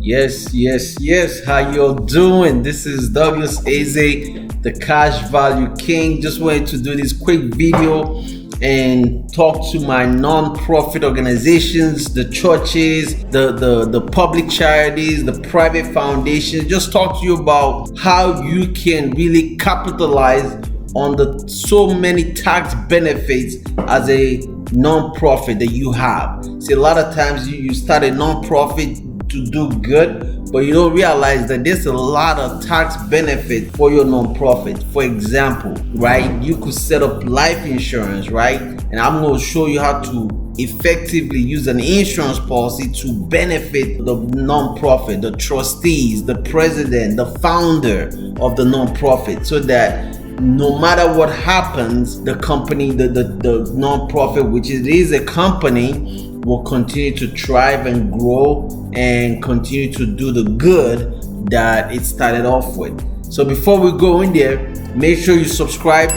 Yes. How you doing? This is Douglas Eze, the Cash Value King. Just wanted to do this quick video and talk to my non-profit organizations, the churches, the public charities, the private foundations. Just talk to you about how you can really capitalize on the so many tax benefits as a non-profit that you have. See, a lot of times you start a non-profit to do good, but you don't realize that there's a lot of tax benefit for your non-profit. For example, right, you could set up life insurance, right? And I'm going to show you how to effectively use an insurance policy to benefit the non-profit, the trustees, the president, the founder of the non-profit, so that no matter what happens, the company, the non-profit, which is a company, will continue to thrive and grow and continue to do the good that it started off with. So before we go in there, make sure you subscribe,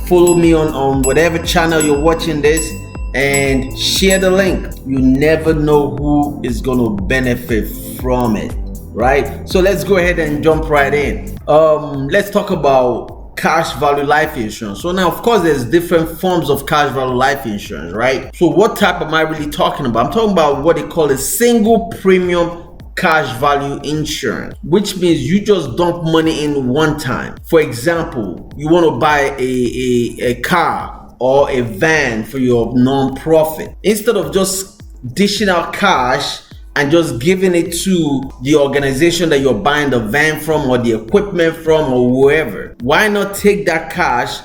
follow me on whatever channel you're watching this, and share the link. You never know who is going to benefit from it, right? So let's go ahead and jump right in. Let's talk about cash value life insurance. So now, of course, there's different forms of cash value life insurance, right? So what type am I really talking about? I'm talking about what they call a single premium cash value insurance, which means you just dump money in one time. For example, you want to buy a car or a van for your non-profit. Instead of just dishing out cash and just giving it to the organization that you're buying the van from or the equipment from or whoever, why not take that cash,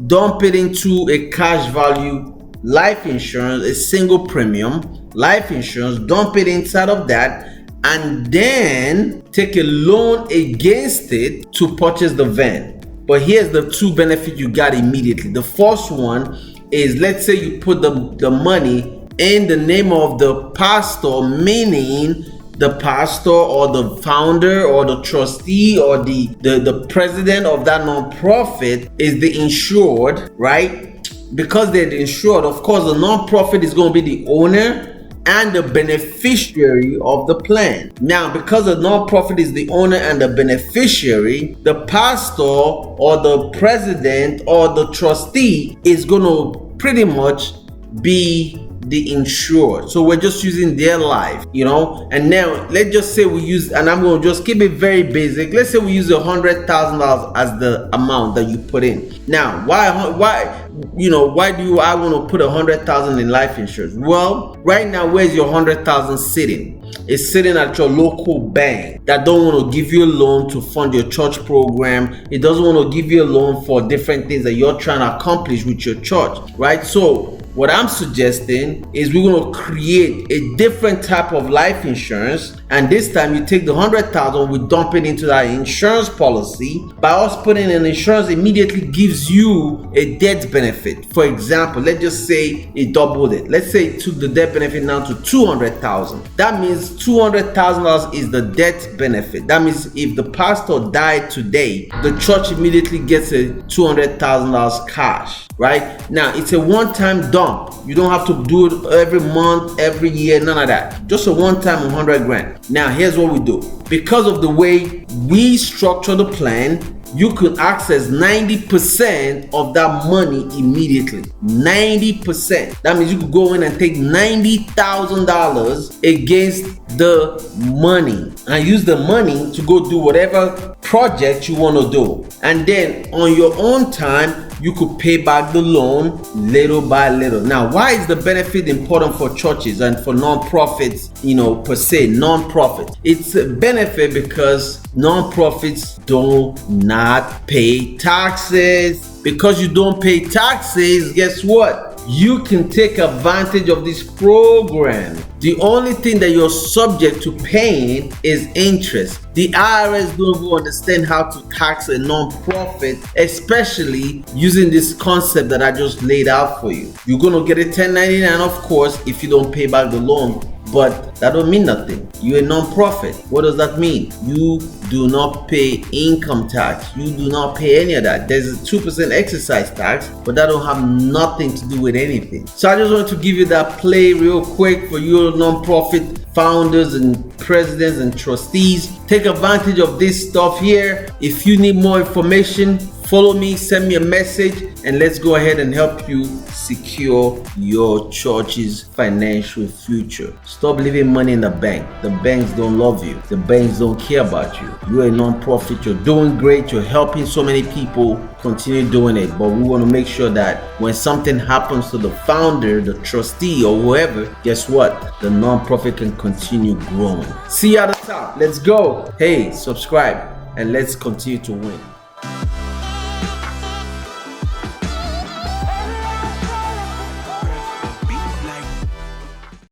dump it into a cash value life insurance, a single premium life insurance, dump it inside of that, and then take a loan against it to purchase the van. But here's the two benefits you got immediately. The first one is, let's say you put the money in the name of the pastor, meaning the pastor or the founder or the trustee or the president of that non-profit is the insured, right? Because they're the insured, of course, the non-profit is going to be the owner and the beneficiary of the plan. Now, because the non-profit is the owner and the beneficiary, the pastor or the president or the trustee is going to pretty much be the insured. So we're just using their life, and now let's just say we use, and I'm going to just keep it very basic, let's say we use $100,000 as the amount that you put in. Now, why do I want to put $100,000 in life insurance? Well, right now, where's your $100,000 sitting? It's sitting at your local bank that don't want to give you a loan to fund your church program. It doesn't want to give you a loan for different things that you're trying to accomplish with your church, right? So what I'm suggesting is we're going to create a different type of life insurance, and this time you take the $100,000, we dump it into that insurance policy. By us putting in insurance, immediately gives you a death benefit. For example, let's just say it doubled it. Let's say it took the death benefit down to $200,000. That means $200,000 is the death benefit. That means if the pastor died today, the church immediately gets a $200,000 cash. Right now, it's a one-time dump. You don't have to do it every month, every year, none of that. Just a one-time $100,000. Now, here's what we do. Because of the way we structure the plan, you could access 90% of that money immediately. 90%. That means you could go in and take $90,000 against the money and use the money to go do whatever project you want to do. And then on your own time, you could pay back the loan little by little. Now, why is the benefit important for churches and for non-profits, per se, non-profit? It's a benefit because non-profits do not pay taxes. Because you don't pay taxes, guess what? You can take advantage of this program. The only thing that you're subject to paying is interest. The IRS don't even understand how to tax a non-profit, especially using this concept that I just laid out for you. You're going to get a 1099, of course, if you don't pay back the loan but that don't mean nothing. You're a non-profit. What does that mean? You do not pay income tax. You do not pay any of that. There's a 2% excise tax, but that don't have nothing to do with anything. So I just want to give you that play real quick for you non-profit founders and presidents and trustees. Take advantage of this stuff here. If you need more information, follow me, send me a message, and let's go ahead and help you secure your church's financial future. Stop leaving money in the bank. The banks don't love you. The banks don't care about you. You're a non-profit. You're doing great. You're helping so many people. Continue doing it. But we want to make sure that when something happens to the founder, the trustee, or whoever, guess what? The non-profit can continue growing. See you at the top. Let's go. Hey, subscribe and let's continue to win.